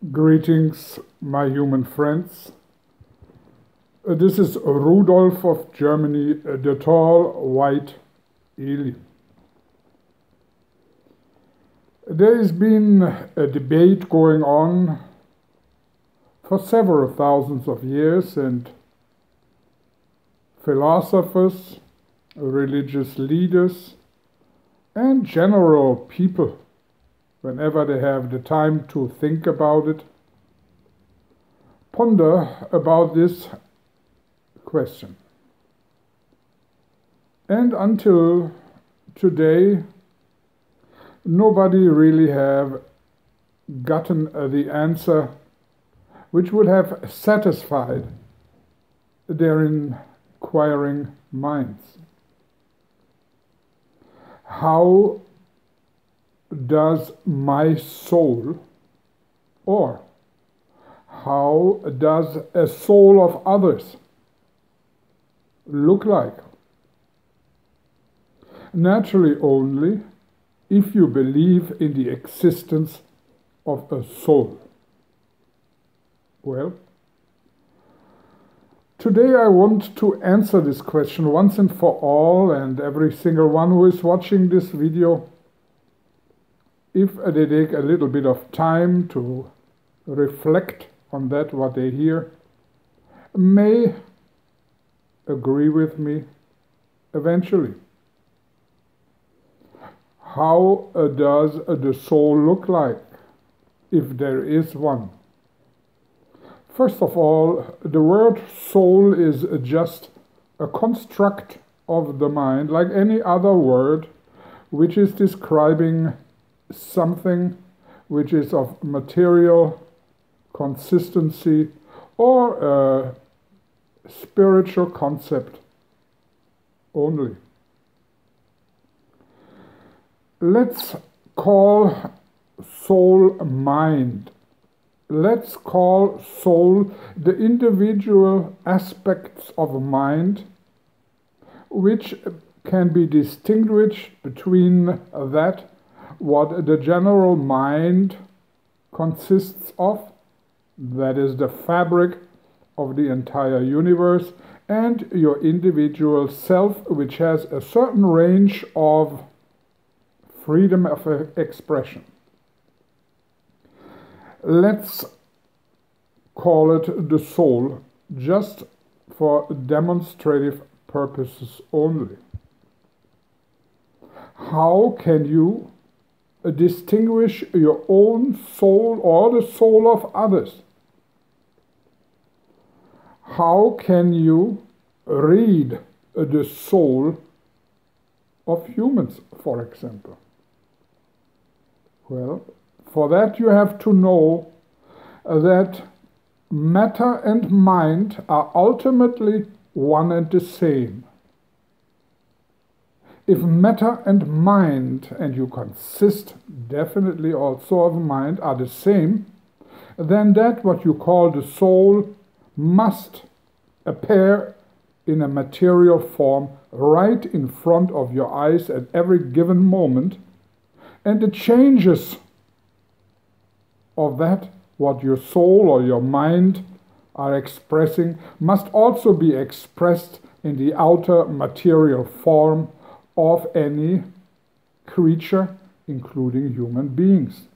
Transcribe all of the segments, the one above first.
Greetings, my human friends. This is Rudolf of Germany, the tall white alien. There has been a debate going on for several thousands of years, and philosophers, religious leaders, and general people, whenever they have the time to think about it, ponder about this question. And until today, nobody really have gotten the answer which would have satisfied their inquiring minds. How does my soul, or how does a soul of others look like? Naturally only if you believe in the existence of a soul. Well, today I want to answer this question once and for all, and every single one who is watching this video, if they take a little bit of time to reflect on that, what they hear, may agree with me eventually. How does the soul look like, if there is one? First of all, the word soul is just a construct of the mind, like any other word, which is describing something which is of material consistency or a spiritual concept only. Let's call soul mind. Let's call soul the individual aspects of mind which can be distinguished between that what the general mind consists of, that is the fabric of the entire universe, and your individual self, which has a certain range of freedom of expression. Let's call it the soul, just for demonstrative purposes only. How can you distinguish your own soul or the soul of others? How can you read the soul of humans, for example? Well, for that you have to know that matter and mind are ultimately one and the same. If matter and mind, and you consist definitely also of mind, are the same, then that what you call the soul must appear in a material form right in front of your eyes at every given moment, and the changes of that what your soul or your mind are expressing must also be expressed in the outer material form of any creature, including human beings.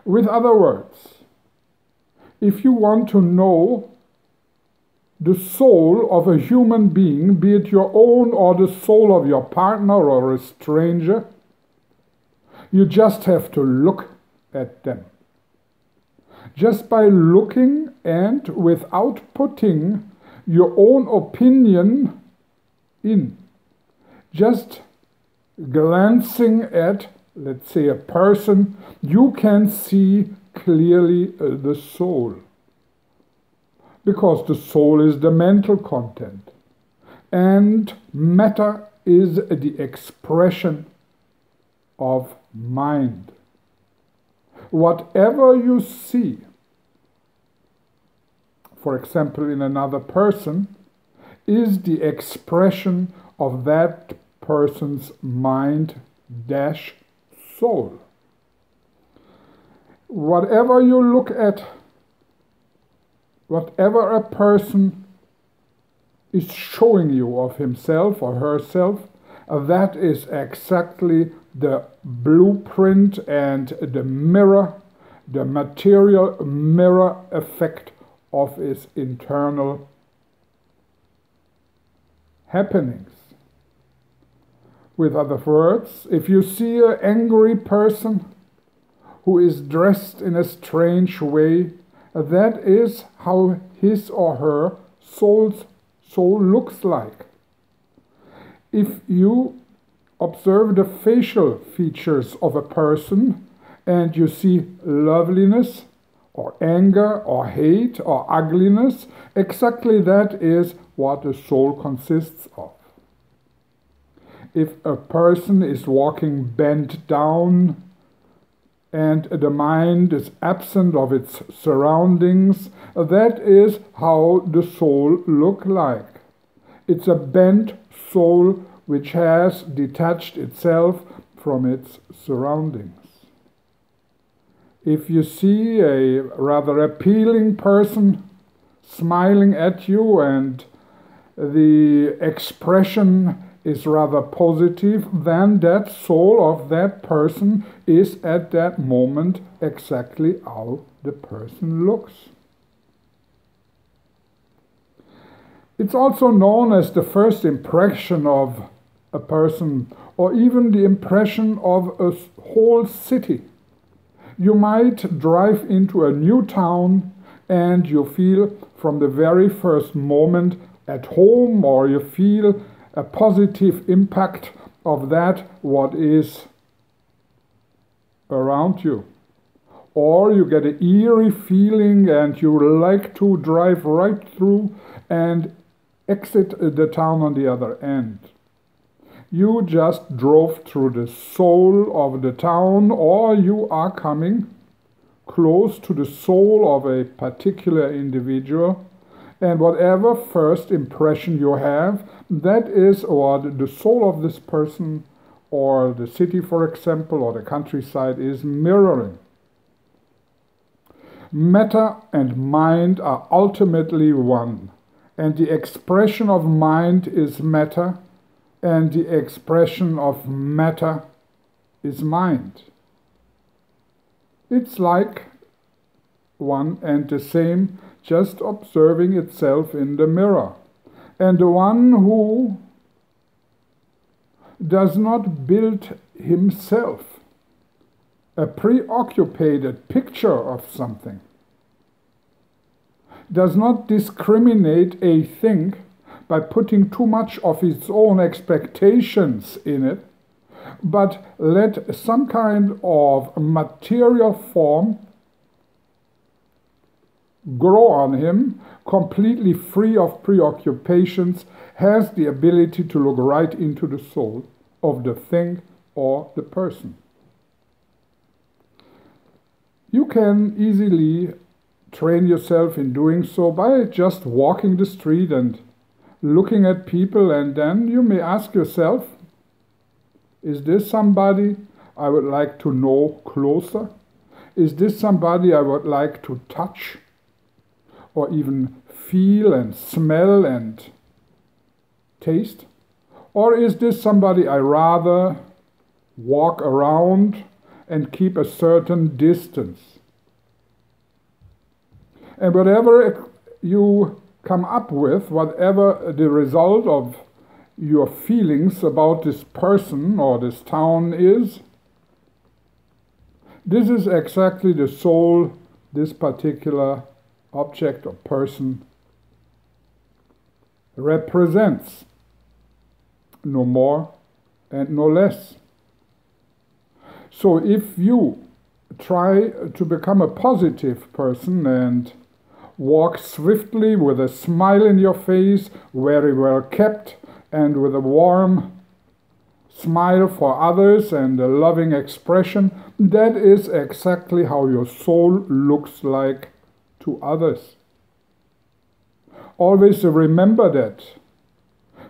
With other words, if you want to know the soul of a human being, be it your own or the soul of your partner or a stranger, you just have to look at them. Just by looking and without putting your own opinion in, just glancing at, let's say, a person, you can see clearly the soul. Because the soul is the mental content, and matter is the expression of mind. Whatever you see, for example, in another person, is the expression of that person's mind-soul. Whatever you look at, whatever a person is showing you of himself or herself, that is exactly the blueprint and the mirror, the material mirror effect of his internal happenings. With other words, if you see an angry person who is dressed in a strange way, that is how his or her soul looks like. If you observe the facial features of a person and you see loveliness or anger or hate or ugliness, exactly that is what the soul consists of. If a person is walking bent down and the mind is absent of its surroundings, that is how the soul looks like. It's a bent soul which has detached itself from its surroundings. If you see a rather appealing person smiling at you and the expression is rather positive, then that soul of that person is at that moment exactly how the person looks. It's also known as the first impression of a person, or even the impression of a whole city. You might drive into a new town and you feel from the very first moment at home, or you feel a positive impact of that what is around you. Or you get an eerie feeling and you like to drive right through and exit the town on the other end. You just drove through the soul of the town, or you are coming close to the soul of a particular individual, and whatever first impression you have, that is what the soul of this person or the city, for example, or the countryside is mirroring. Matter and mind are ultimately one, and the expression of mind is matter, and the expression of matter is mind. It's like one and the same, just observing itself in the mirror. And the one who does not build himself a preoccupied picture of something, does not discriminate a thing by putting too much of its own expectations in it, but let some kind of material form grow on him, completely free of preoccupations, has the ability to look right into the soul of the thing or the person. You can easily train yourself in doing so by just walking the street and looking at people, and then you may ask yourself, is this somebody I would like to know closer? Is this somebody I would like to touch or even feel and smell and taste? Or is this somebody I rather walk around and keep a certain distance? And whatever you come up with, whatever the result of your feelings about this person or this town is, this is exactly the soul this particular object or person represents, no more and no less. So if you try to become a positive person and walk swiftly with a smile in your face, very well kept, and with a warm smile for others and a loving expression, that is exactly how your soul looks like to others. Always remember that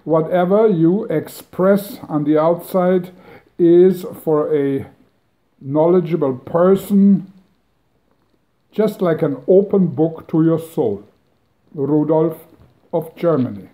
whatever you express on the outside is for a knowledgeable person just like an open book to your soul. Rudolf of Germany.